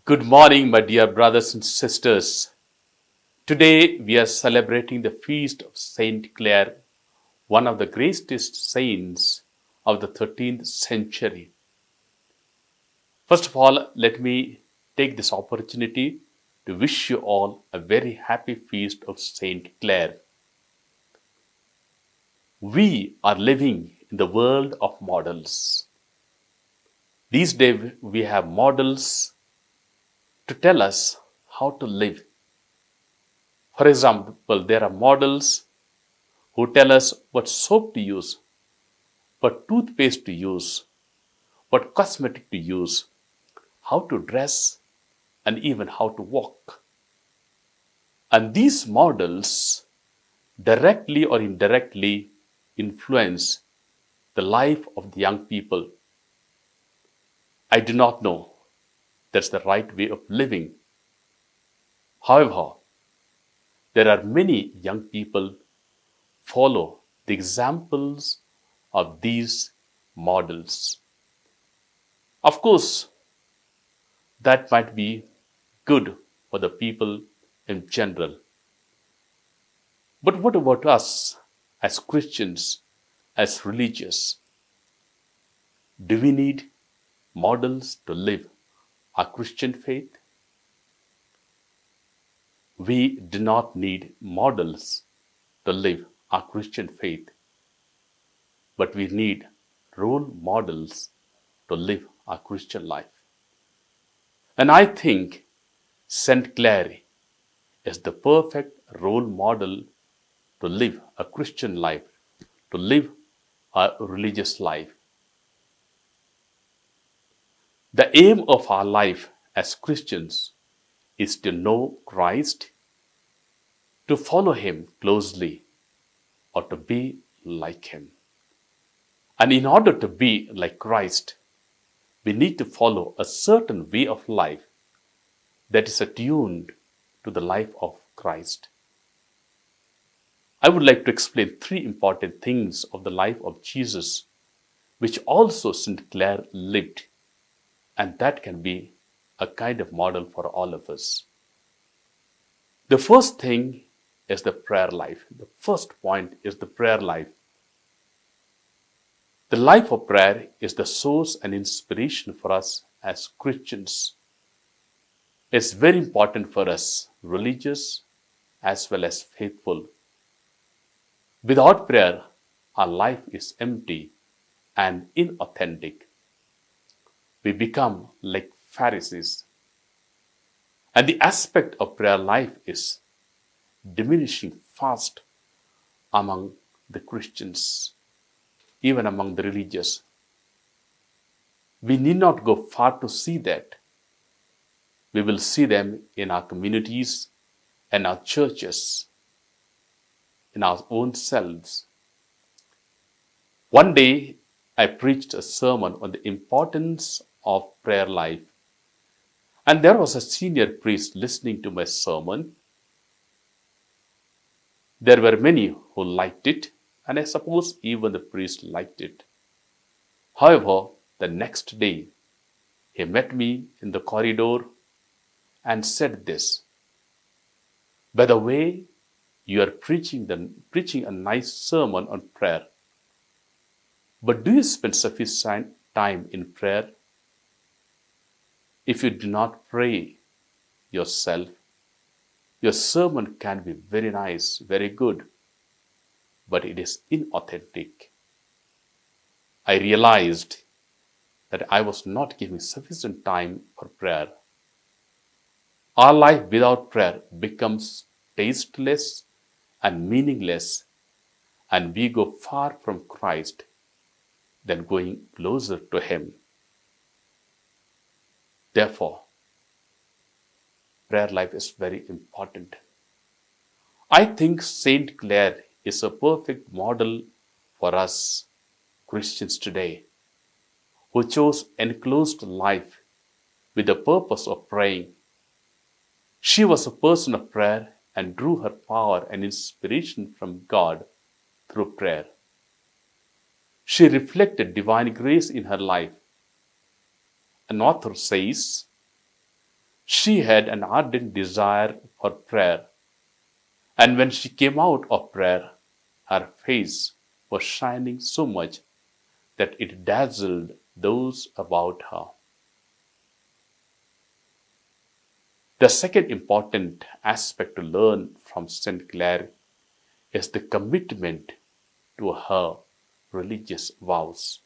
Good morning, my dear brothers and sisters. Today we are celebrating the feast of Saint Clare, one of the greatest saints of the 13th century. First of all, let me take this opportunity to wish you all a very happy feast of Saint Clare. We are living in the world of models. These days we have models to tell us how to live. For example, there are models who tell us what soap to use, what toothpaste to use, what cosmetic to use, how to dress, and even how to walk. And these models directly or indirectly influence the life of the young people. I do not know that's the right way of living. However, there are many young people follow the examples of these models. Of course, that might be good for the people in general. But what about us as Christians, as religious? Do we need models to live our Christian faith? We do not need models to live our Christian faith, but we need role models to live our Christian life. And I think Saint Clare is the perfect role model to live a Christian life, to live a religious life. The aim of our life as Christians is to know Christ, to follow Him closely, or to be like Him. And in order to be like Christ, we need to follow a certain way of life that is attuned to the life of Christ. I would like to explain three important things of the life of Jesus, which also St. Clare lived, and that can be a kind of model for all of us. The first thing is the prayer life. The first point is the prayer life. The life of prayer is the source and inspiration for us as Christians. It's very important for us, religious as well as faithful. Without prayer, our life is empty and inauthentic. We become like Pharisees. And the aspect of prayer life is diminishing fast among the Christians, even among the religious. We need not go far to see that. We will see them in our communities and our churches, in our own selves. One day, I preached a sermon on the importance of prayer life. And there was a senior priest listening to my sermon. There were many who liked it, and I suppose even the priest liked it. However, the next day, he met me in the corridor and said this: "By the way, you are preaching a nice sermon on prayer. But do you spend sufficient time in prayer? If you do not pray yourself, your sermon can be very nice, very good, but it is inauthentic." I realized that I was not giving sufficient time for prayer. Our life without prayer becomes tasteless and meaningless, and we go far from Christ than going closer to Him. Therefore, prayer life is very important. I think Saint Clare is a perfect model for us Christians today, who chose enclosed life with the purpose of praying. She was a person of prayer and drew her power and inspiration from God through prayer. She reflected divine grace in her life. An author says, She had an ardent desire for prayer, and when she came out of prayer, her face was shining so much that it dazzled those about her. The second important aspect to learn from St. Clare is the commitment to her religious vows.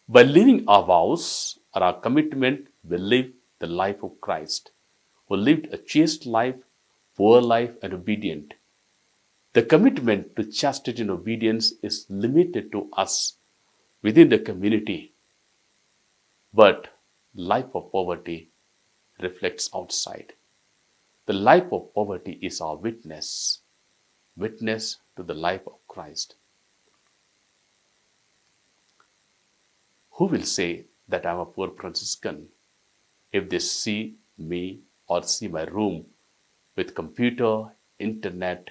By living our vows or our commitment, we live the life of Christ, who lived a chaste life, poor life, and obedient. The commitment to chastity and obedience is limited to us within the community, but life of poverty reflects outside. The life of poverty is our witness to the life of Christ. Who will say that I'm a poor Franciscan if they see me or see my room with computer, internet,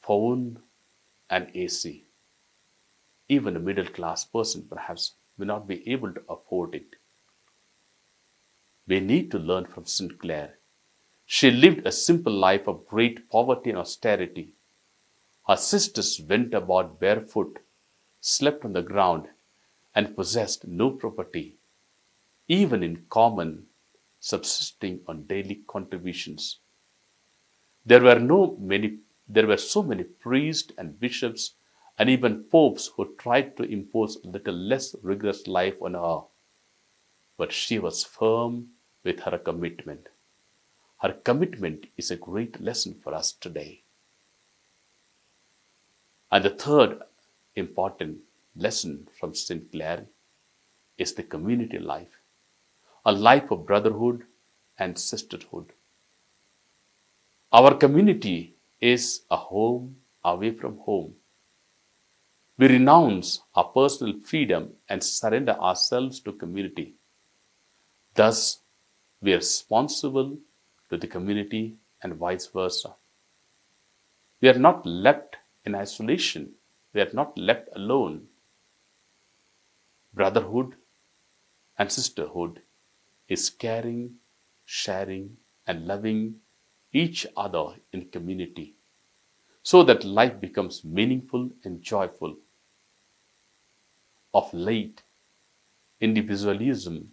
phone, and AC? Even a middle class person perhaps may not be able to afford it. We need to learn from St. Clare. She lived a simple life of great poverty and austerity. Her sisters went about barefoot, slept on the ground, and possessed no property, even in common, subsisting on daily contributions. There were there were so many priests and bishops and even popes who tried to impose a little less rigorous life on her. But she was firm with her commitment. Her commitment is a great lesson for us today. And the third important lesson from St. Clare is the community life, a life of brotherhood and sisterhood. Our community is a home away from home. We renounce our personal freedom and surrender ourselves to community. Thus, we are responsible to the community and vice versa. We are not left in isolation. We are not left alone. Brotherhood and sisterhood is caring, sharing, and loving each other in community so that life becomes meaningful and joyful. Of late, individualism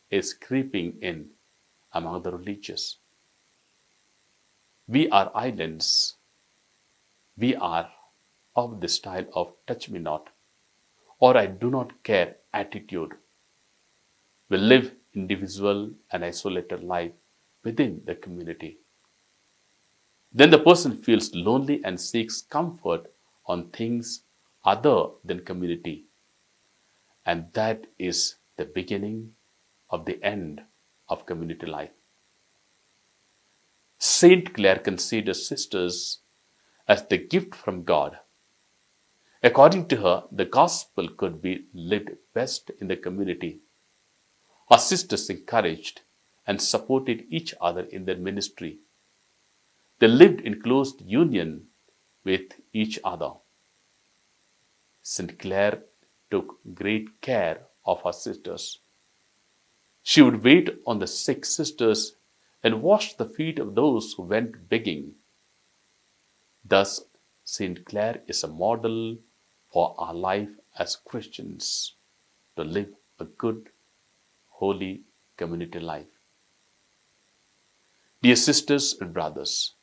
is creeping in among the religious. We are islands. We are of the style of touch me not or I do not care attitude. We live individual and isolated life within the community. Then the person feels lonely and seeks comfort on things other than community. And that is the beginning of the end of community life. Saint Clare considers sisters as the gift from God. According to her, the gospel could be lived best in the community. Her sisters encouraged and supported each other in their ministry. They lived in close union with each other. St. Clare took great care of her sisters. She would wait on the sick sisters and wash the feet of those who went begging. Thus, St. Clare is a model for our life as Christians to live a good, holy community life. Dear sisters and brothers,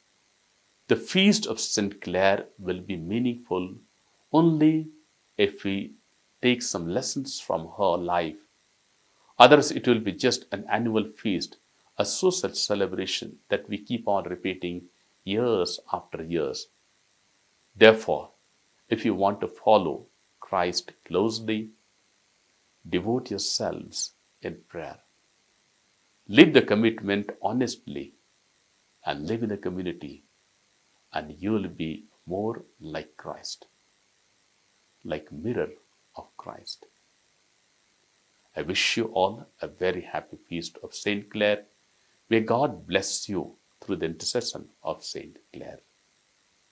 the feast of St. Clare will be meaningful only if we take some lessons from her life. Otherwise, it will be just an annual feast, a social celebration that we keep on repeating years after years. Therefore, if you want to follow Christ closely, devote yourselves in prayer. Live the commitment honestly and live in the community, and you will be more like Christ, like mirror of Christ. I wish you all a very happy feast of Saint Clare. May God bless you through the intercession of Saint Clare.